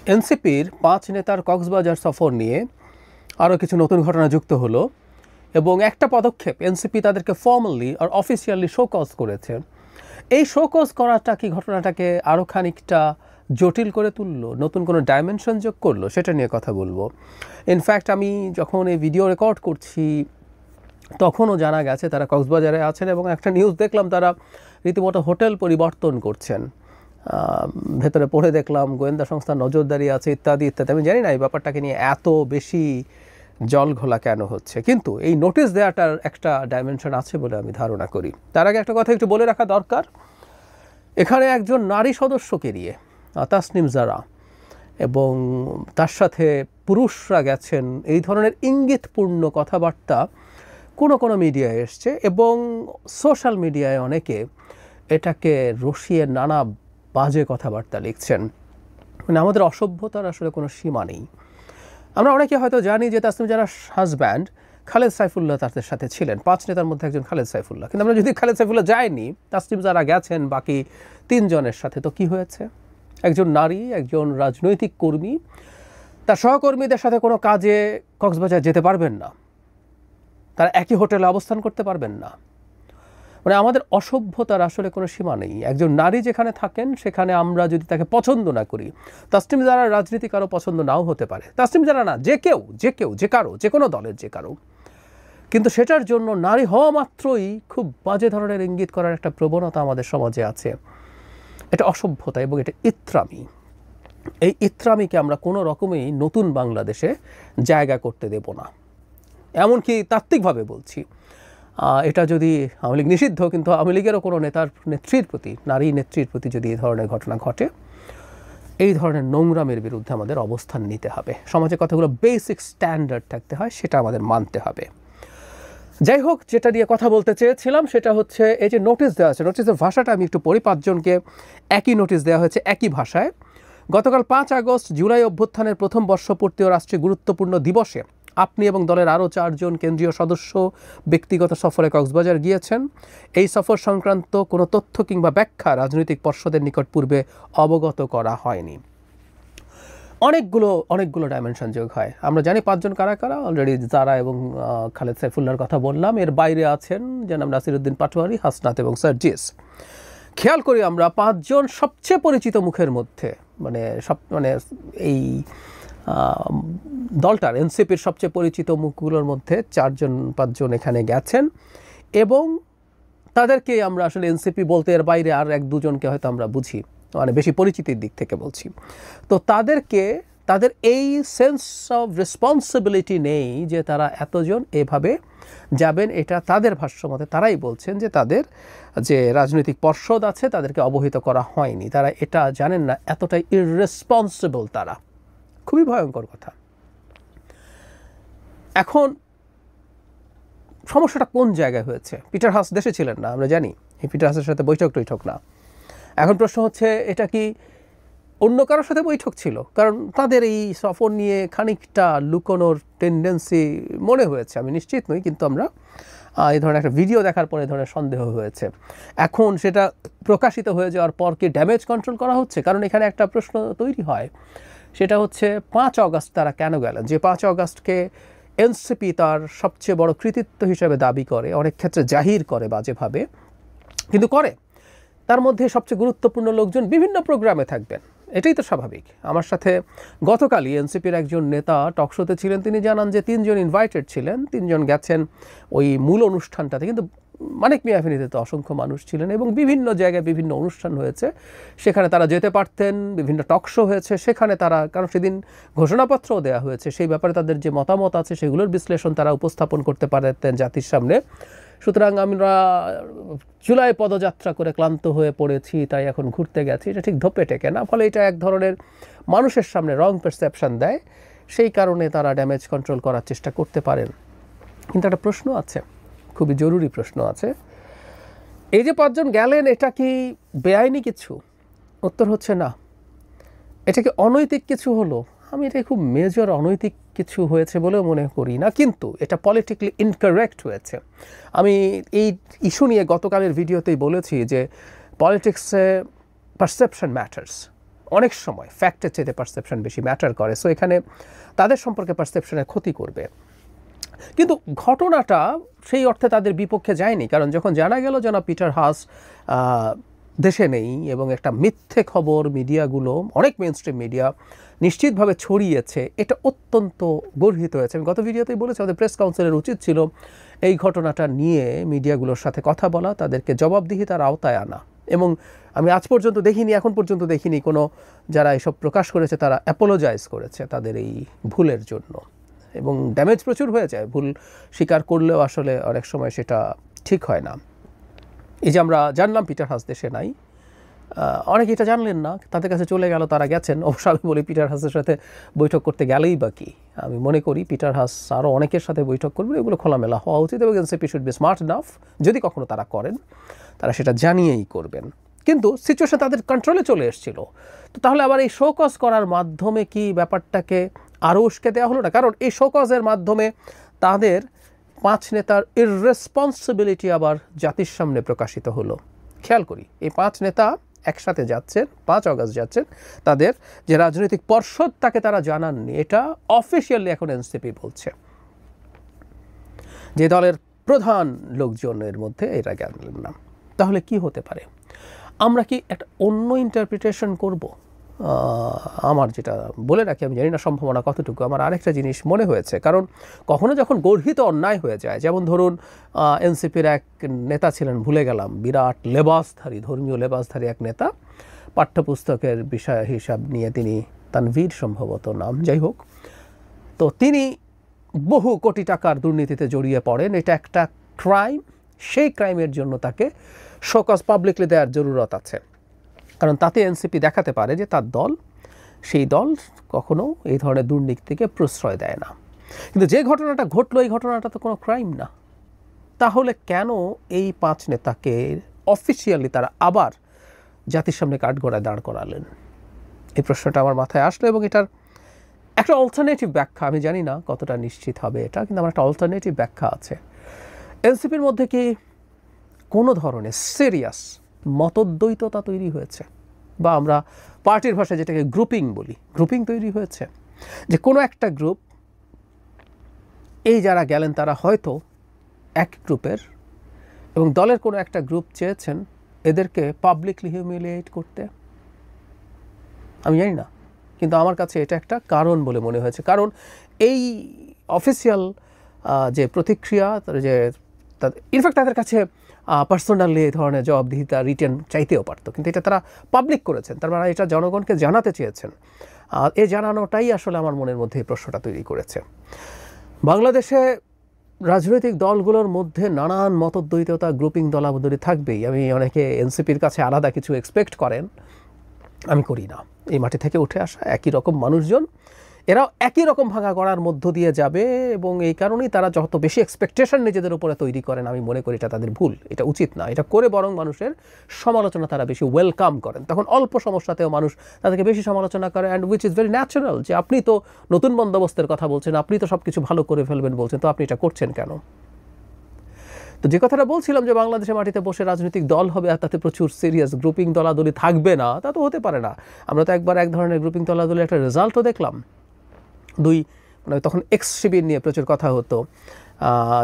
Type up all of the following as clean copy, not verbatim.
এনসিপির ৫ নেতার কক্সবাজার সফর নিয়ে আরও কিছু নতুন ঘটনা যুক্ত হলো এবং একটা পদক্ষেপ এনসিপি তাদেরকে ফর্মালি আর অফিসিয়ালি শোকজ করেছে। এই শোকজ করাটা কি ঘটনাটাকে আরও খানিকটা জটিল করে তুললো, নতুন কোনো ডাইমেনশন যোগ করলো, সেটা নিয়ে কথা বলবো। ইনফ্যাক্ট আমি যখন এই ভিডিও রেকর্ড করছি তখনও জানা গেছে তারা কক্সবাজারে আছেন এবং একটা নিউজ দেখলাম তারা রীতিমতো হোটেল পরিবর্তন করছেন। ভেতরে পড়ে দেখলাম গোয়েন্দা সংস্থার নজরদারি আছে ইত্যাদি ইত্যাদি। আমি জানি না এই ব্যাপারটাকে নিয়ে এত বেশি জল ঘোলা কেন হচ্ছে, কিন্তু এই নোটিশ দেওয়াটার একটা ডাইমেনশন আছে বলে আমি ধারণা করি। তার আগে একটা কথা একটু বলে রাখা দরকার, এখানে একজন নারী সদস্যকে নিয়ে তাসনিম জারা এবং তার সাথে পুরুষরা গেছেন, এই ধরনের ইঙ্গিতপূর্ণ কথাবার্তা কোনো মিডিয়ায় এসছে এবং সোশ্যাল মিডিয়ায় অনেকে এটাকে রসিয়ে নানা বাজে কথাবার্তা লিখছেন। মানে আমাদের অসভ্যতার আসলে কোনো সীমা নেই। আমরা অনেকে হয়তো জানি যে তাসনিম জারার হাজব্যান্ড খালেদ সাইফুল্লাহ তাদের সাথে ছিলেন, ৫ নেতার মধ্যে একজন খালেদ সাইফুল্লাহ। কিন্তু আমরা যদি খালেদ সাইফুল্লাহ যায়নি, তাসনিম জারা গেছেন বাকি ৩ জনের সাথে, তো কি হয়েছে? একজন নারী, একজন রাজনৈতিক কর্মী তার সহকর্মীদের সাথে কোনো কাজে কক্সবাজার যেতে পারবেন না, তারা একই হোটেলে অবস্থান করতে পারবেন না। মানে আমাদের অসভ্যতার আসলে কোনো সীমা নেই। একজন নারী যেখানে থাকেন সেখানে আমরা যদি তাকে পছন্দ না করি, তাসনিম জারার রাজনীতি কারো পছন্দ নাও হতে পারে, তাসনিম জারা না, যে কেউ যে কারো, যে কোনো দলের যে কারো, কিন্তু সেটার জন্য নারী হওয়া মাত্রই খুব বাজে ধরনের ইঙ্গিত করার একটা প্রবণতা আমাদের সমাজে আছে। এটা অসভ্যতা এবং এটা ইত্রামি। এই ইত্রামিকে আমরা কোনো রকমেই নতুন বাংলাদেশে জায়গা করতে দেব না। এমনকি তাত্ত্বিকভাবে বলছি, এটা যদি আওয়ামী লীগ নিষিদ্ধ, কিন্তু আওয়ামী লীগেরও কোনো নেত্রীর প্রতি, নারী নেত্রীর প্রতি যদি এই ধরনের ঘটনা ঘটে, এই ধরনের নোংরামের বিরুদ্ধে আমাদের অবস্থান নিতে হবে। সমাজে কতগুলো বেসিক স্ট্যান্ডার্ড থাকতে হয়, সেটা আমাদের মানতে হবে। যাই হোক, যেটা নিয়ে কথা বলতে চেয়েছিলাম সেটা হচ্ছে এই যে নোটিশ দেওয়া আছে, নোটিশের ভাষাটা আমি একটু পড়ি। 5 জনকে একই নোটিশ দেওয়া হয়েছে একই ভাষায়। গতকাল 5 আগস্ট জুলাই অভ্যুত্থানের প্রথম বর্ষপূর্তি ও রাষ্ট্রীয় গুরুত্বপূর্ণ দিবসে আপনি এবং দলের আরও 4 জন কেন্দ্রীয় সদস্য ব্যক্তিগত সফরে কক্সবাজার গিয়েছেন। এই সফর সংক্রান্ত কোনো তথ্য কিংবা ব্যাখ্যা রাজনৈতিক পর্ষদের নিকট পূর্বে অবগত করা হয়নি। অনেকগুলো ডাইমেনশন যোগ হয়। আমরা জানি 5 জন কারা কারা, অলরেডি জারা এবং খালেদ সাইফুল্লাহর কথা বললাম। এর বাইরে আছেন জনাব নাসিরউদ্দিন পাটোয়ারি, হাসনাত এবং সার্জিস। খেয়াল করি আমরা 5 জন সবচেয়ে পরিচিত মুখের মধ্যে, মানে এই দলটার এনসিপির সবচেয়ে পরিচিত মুখগুলোর মধ্যে 5 জন এখানে গেছেন এবং তাদেরকে আমরা আসলে এনসিপি বলতে এর বাইরে আর 1-2 জনকে হয়তো আমরা বুঝি, মানে বেশি পরিচিতির দিক থেকে বলছি। তো তাদের এই সেন্স অফ রেসপন্সিবিলিটি নেই যে তারা এতজন এভাবে যাবেন। এটা তাদের ভাষ্যমতে তারাই বলছেন যে তাদের যে রাজনৈতিক পর্ষদ আছে তাদেরকে অবহিত করা হয়নি, তারা এটা জানেন না, এতটাই ইররেসপন্সিবল তারা। খুবই ভয়ঙ্কর কথা। এখন সমস্যাটা কোন জায়গায় হয়েছে? পিটার হাস দেশে ছিলেন না, আমরা জানি। এই পিটার হাসের সাথে বৈঠক না। এখন প্রশ্ন হচ্ছে, এটা কি অন্য কারোর সাথে বৈঠক ছিল? কারণ তাদের এই সফর নিয়ে খানিকটা লুকোনোর টেন্ডেন্সি মনে হয়েছে, আমি নিশ্চিত নই, কিন্তু আমরা এই ধরনের একটা ভিডিও দেখার পরে এই ধরনের সন্দেহ হয়েছে। এখন সেটা প্রকাশিত হয়ে যাওয়ার পর কি ড্যামেজ কন্ট্রোল করা হচ্ছে? কারণ এখানে একটা প্রশ্ন তৈরি হয়, সেটা হচ্ছে 5 আগস্ট তারা কেন গেলেন? যে 5 আগস্টকে এনসিপি তার সবচেয়ে বড় কৃতিত্ব হিসেবে দাবি করে, অনেক ক্ষেত্রে জাহির করে বাজেভাবে, কিন্তু করে। তার মধ্যে সবচেয়ে গুরুত্বপূর্ণ লোকজন বিভিন্ন প্রোগ্রামে থাকবেন, এটাই তো স্বাভাবিক। আমার সাথে গতকালই এনসিপির একজন নেতা টকশোতে ছিলেন, তিনি জানান যে 3 জন ইনভাইটেড ছিলেন, 3 জন গেছেন ওই মূল অনুষ্ঠানটাতে, কিন্তু মানিক মিয়া এভিনিউতে তো অসংখ্য মানুষ ছিলেন এবং বিভিন্ন জায়গায় বিভিন্ন অনুষ্ঠান হয়েছে, সেখানে তারা যেতে পারতেন। বিভিন্ন টকশো হয়েছে সেখানে তারা, কারণ সেদিন ঘোষণাপত্রও দেওয়া হয়েছে, সেই ব্যাপারে তাদের যে মতামত আছে সেগুলোর বিশ্লেষণ তারা উপস্থাপন করতে পারতেন জাতির সামনে। সুতরাং আমরা জুলাই পদযাত্রা করে ক্লান্ত হয়ে পড়েছি, তাই এখন ঘুরতে গেছি, এটা ঠিক ধোপে টেকে না। ফলে এটা এক ধরনের মানুষের সামনে রং পারসেপশন দেয়, সেই কারণে তারা ড্যামেজ কন্ট্রোল করার চেষ্টা করতে পারেন। কিন্তু একটা প্রশ্ন আছে, খুবই জরুরি প্রশ্ন আছে, এই যে 5 জন গেলেন, এটা কি বেআইনি কিছু? উত্তর হচ্ছে না। এটা কি অনৈতিক কিছু হলো? আমি এটা খুব মেজর অনৈতিক কিছু হয়েছে বলেও মনে করি না, কিন্তু এটা পলিটিক্যালি ইনকারেক্ট হয়েছে। আমি এই ইস্যু নিয়ে গতকালের ভিডিওতেই বলেছি যে পলিটিক্সে পারসেপশন ম্যাটার্স, অনেক সময় ফ্যাক্টের চেয়ে পারসেপশন বেশি ম্যাটার করে, সো এখানে তাদের সম্পর্কে পারসেপশনের ক্ষতি করবে। কিন্তু ঘটনাটা সেই অর্থে তাদের বিপক্ষে যায়নি, কারণ যখন জানা গেল যে না পিটার হাস দেশে নেই এবং একটা মিথ্যে খবর মিডিয়াগুলো, অনেক মেইনস্ট্রিম মিডিয়া নিশ্চিতভাবে ছড়িয়েছে, এটা অত্যন্ত গর্হিত হয়েছে। আমি গত ভিডিওতেই বলেছি আমাদের প্রেস কাউন্সিলের উচিত ছিল এই ঘটনাটা নিয়ে মিডিয়াগুলোর সাথে কথা বলা, তাদেরকে জবাবদিহিতার আওতায় আনা। এবং আমি আজ পর্যন্ত দেখিনি, এখন পর্যন্ত দেখিনি কোনো যারা এসব প্রকাশ করেছে তারা অ্যাপোলোজাইজ করেছে তাদের এই ভুলের জন্য। এবং ড্যামেজ প্রচুর হয়ে যায়, ভুল স্বীকার করলেও আসলে অনেক সময় সেটা ঠিক হয় না। এই যে আমরা জানলাম পিটার হাস দেশে নাই, অনেকে এটা জানলেন না, তাদের কাছে চলে গেল, তারা গেছেন। অবশ্য আমি বলি পিটার হাসের সাথে বৈঠক করতে গেলেই বা কি, আমি মনে করি পিটার হাস আরও অনেকের সাথে বৈঠক করবেন, এগুলো খোলামেলা হওয়া উচিত এবং NCP should be smart Naf, যদি কখনো তারা করেন তারা সেটা জানিয়েই করবেন। কিন্তু সিচুয়েশন তাদের কন্ট্রোলে চলে এসেছিল, তো তাহলে আবার এই শোকজ করার মাধ্যমে কি ব্যাপারটাকে আরও উস্কে দেওয়া হলো না? কারণ এই শোকজের মাধ্যমে তাদের 5 নেতার ইররেসপন্সিবিলিটি আবার জাতির সামনে প্রকাশিত হলো। খেয়াল করি, এই 5 নেতা একসাথে যাচ্ছেন, 5 অগাস্ট যাচ্ছেন, তাদের যে রাজনৈতিক পর্ষদ তাকে তারা জানাননি, এটা অফিসিয়ালি এখন এনসিপি বলছে, যে দলের প্রধান লোকজনের মধ্যে এটা জানলেন না। তাহলে কি হতে পারে? আমরা কি একটা অন্য ইন্টারপ্রিটেশন করব? আমার যেটা বলে রাখি, আমি জানি না সম্ভাবনা কতটুকু, আমার আরেকটা জিনিস মনে হয়েছে, কারণ কখনো যখন গর্হিত অন্যায় হয়ে যায়, যেমন ধরুন এনসিপির এক নেতা ছিলেন, ভুলে গেলাম, বিরাট লেবাসধারী, ধর্মীয় লেবাসধারী এক নেতা, পাঠ্যপুস্তকের বিষয় হিসাব নিয়ে তিনি, তানভীর সম্ভবত নাম, যাই হোক, তো তিনি বহু কোটি টাকার দুর্নীতিতে জড়িয়ে পড়েন, এটা একটা ক্রাইম, সেই ক্রাইমের জন্য তাকে শোকজ পাবলিকলি দেওয়ার জরুরত আছে, কারণ তাতে এনসিপি দেখাতে পারে যে তার দল, সেই দল কখনো এই ধরনের দুর্নীতিকে প্রশ্রয় দেয় না। কিন্তু যে ঘটনাটা ঘটলো, এই ঘটনাটা তো কোনো ক্রাইম না, তাহলে কেন এই 5 নেতাকে অফিসিয়ালি তারা আবার জাতির সামনে কাঠগড়ায় দাঁড় করালেন? এই প্রশ্নটা আমার মাথায় আসলো এবং এটার একটা অল্টারনেটিভ ব্যাখ্যা, আমি জানি না কতটা নিশ্চিত হবে এটা, কিন্তু আমার একটা অল্টারনেটিভ ব্যাখ্যা আছে। এনসিপির মধ্যে কি কোনো ধরনের সিরিয়াস মতদ্বৈততা তৈরি হয়েছে, বা আমরা পার্টির ভাষায় যেটাকে গ্রুপিং বলি, গ্রুপিং তৈরি হয়েছে, যে কোনো একটা গ্রুপ, এই যারা গেলেন তারা হয়তো এক গ্রুপের, এবং দলের কোনো একটা গ্রুপ চেয়েছেন এদেরকে পাবলিকলি হিউমিলিয়েট করতে? আমি জানি না, কিন্তু আমার কাছে এটা একটা কারণ বলে মনে হয়েছে। কারণ এই অফিসিয়াল যে প্রতিক্রিয়া, যে ইনফ্যাক্ট তাদের কাছে পার্সোনালি এই ধরনের জবাবদিহিতা রিটেন চাইতেও পারতো, কিন্তু এটা তারা পাবলিক করেছেন, তার মানে এটা জনগণকে জানাতে চেয়েছেন। এই জানানোটাই আসলে আমার মনের মধ্যে এই প্রশ্নটা তৈরি করেছে। বাংলাদেশে রাজনৈতিক দলগুলোর মধ্যে নানান মতদ্বৈততা, গ্রুপিং, দলাবদলি থাকবেই। আমি অনেকে এনসিপির কাছে আলাদা কিছু এক্সপেক্ট করেন, আমি করি না। এই মাটি থেকে উঠে আসা একই রকম মানুষজন, এরাও একই রকম ভাঙা গড়ার মধ্য দিয়ে যাবে, এবং এই কারণেই তারা যত বেশি এক্সপেকটেশন নিজেদের উপরে তৈরি করেন, আমি মনে করি এটা তাদের ভুল, এটা উচিত না। এটা করে বরং মানুষের সমালোচনা তারা বেশি ওয়েলকাম করেন, তখন অল্প সমস্যাতেও মানুষ তাদেরকে বেশি সমালোচনা করে, and which is very natural, যে আপনি তো নতুন বন্দোবস্তের কথা বলছেন, আপনি তো সব কিছু ভালো করে ফেলবেন বলছেন, তো আপনি এটা করছেন কেন? তো যে কথাটা বলছিলাম যে বাংলাদেশের মাটিতে বসে রাজনৈতিক দল হবে আর তাতে প্রচুর সিরিয়াস গ্রুপিং দলাদলি থাকবে না, তা তো হতে পারে না। আমরা তো একবার এক ধরনের গ্রুপিং দলাদলির একটা রেজাল্টও দেখলাম। মানে তখন এক্স শিবির নিয়ে প্রচুর কথা হতো,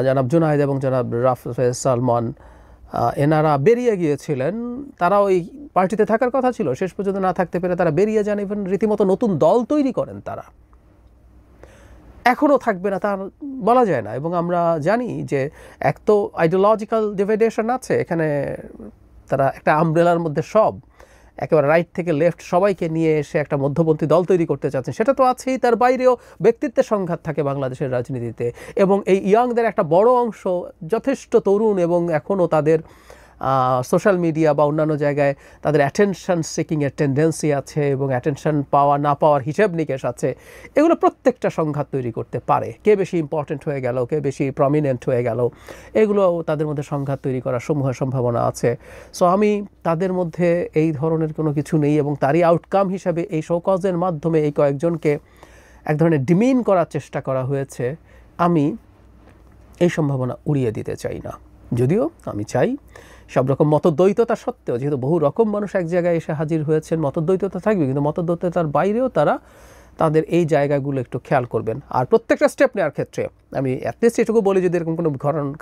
জনাব জুনায়েদ এবং জনাব রাফেজ সালমান, এনারা বেরিয়ে গিয়েছিলেন, তারা ওই পার্টিতে থাকার কথা ছিল, শেষ পর্যন্ত না থাকতে পেরে তারা বেরিয়ে যান, ইভেন রীতিমতো নতুন দল তৈরি করেন। তারা এখনও থাকবে না তার বলা যায় না, এবং আমরা জানি যে এক তো আইডিওলজিক্যাল ডিভাইডেশন আছে এখানে, তারা একটা আমব্রেলার মধ্যে সব একেবারে রাইট থেকে লেফট সবাইকে নিয়ে এসে একটা মধ্যপন্থী দল তৈরি করতে চাচ্ছেন, সেটা তো আছেই। তার বাইরেও ব্যক্তিত্বের সংঘাত থাকে বাংলাদেশের রাজনীতিতে, এবং এই ইয়াংদের একটা বড় অংশ যথেষ্ট তরুণ, এবং এখনও তাদের সোশ্যাল মিডিয়া বা অন্যান্য জায়গায় তাদের অ্যাটেনশন সিকিংয়ের টেন্ডেন্সি আছে, এবং অ্যাটেনশন পাওয়া না পাওয়ার হিসেব নিকেশ আছে। এগুলো প্রত্যেকটা সংঘাত তৈরি করতে পারে, কে বেশি ইম্পর্টেন্ট হয়ে গেল, কে বেশি প্রমিনেন্ট হয়ে গেল, এগুলো তাদের মধ্যে সংঘাত তৈরি করার সমূহ সম্ভাবনা আছে। সো আমি তাদের মধ্যে এই ধরনের কোনো কিছু নেই, এবং তারই আউটকাম হিসাবে এই শোকজের মাধ্যমে এই কয়েকজনকে এক ধরনের ডিমিন করার চেষ্টা করা হয়েছে, আমি এই সম্ভাবনা উড়িয়ে দিতে চাই না। যদিও আমি চাই সব রকম মতদ্বৈততা সত্ত্বেও, যেহেতু বহু রকম মানুষ এক জায়গায় এসে হাজির হয়েছেন, মতদ্বৈততা থাকবে, কিন্তু মতদ্বৈততার বাইরেও তারা তাদের এই জায়গাগুলো একটু খেয়াল করবেন। আর প্রত্যেকটা স্টেপ নেওয়ার ক্ষেত্রে আমি অ্যাটলিস্ট এটুকু বলি, যদি এরকম কোনো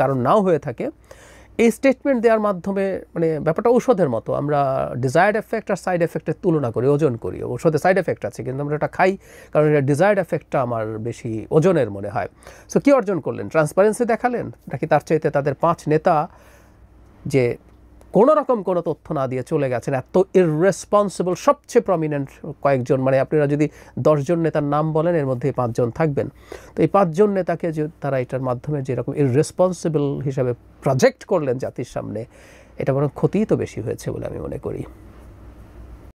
কারণ নাও হয়ে থাকে, এই স্টেটমেন্ট দেওয়ার মাধ্যমে মানে ব্যাপারটা ঔষধের মতো, আমরা ডিজায়ার্ড এফেক্ট আর সাইড এফেক্টের তুলনা করি, ওজন করি। ওষুধে সাইড এফেক্ট আছে, কিন্তু আমরা এটা খাই কারণ এটা ডিজায়ার্ড এফেক্টটা আমার বেশি ওজনের মনে হয়। সো কী অর্জন করলেন? ট্রান্সপারেন্সি দেখালেন, নাকি তার চাইতে তাদের 5 নেতা যে কোনো রকম কোনো তথ্য না দিয়ে চলে গেছেন, এত ইররেসপন্সিবল, সবচেয়ে প্রমিনেন্ট কয়েকজন, মানে আপনারা যদি 10 জন নেতার নাম বলেন এর মধ্যে 5 জন থাকবেন, তো এই 5 জন নেতাকে যে তারা এটার মাধ্যমে যেরকম ইররেসপন্সিবল হিসাবে প্রজেক্ট করলেন জাতির সামনে, এটা বরং ক্ষতিই তো বেশি হয়েছে বলে আমি মনে করি।